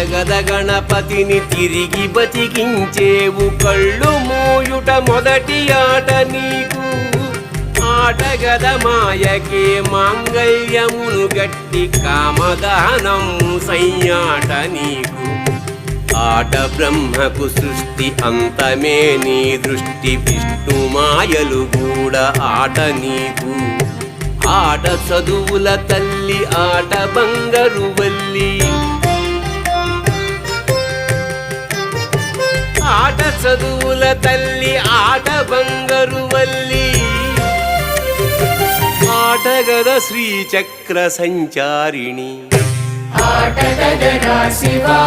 ఆటగద గణపతిని తిరిగి బతికించేవు కళ్ళు మూయుట మొదటి ఆట నీకు ఆటగద మాయకే మాంగళ్యమును గట్టి కామదానము సయ్యాట నీకు ఆట బ్రహ్మకు సృష్టి అంతమే నీ దృష్టి విష్ణు మాయలు కూడా ఆట నీకు ఆట చదువుల తల్లి ఆట బంగారు వల్లి ఆట చదువుల తల్లి ఆట బంగారు వల్లి ఆటగద శ్రీచక్ర సంచారిణి ఆటగద శివా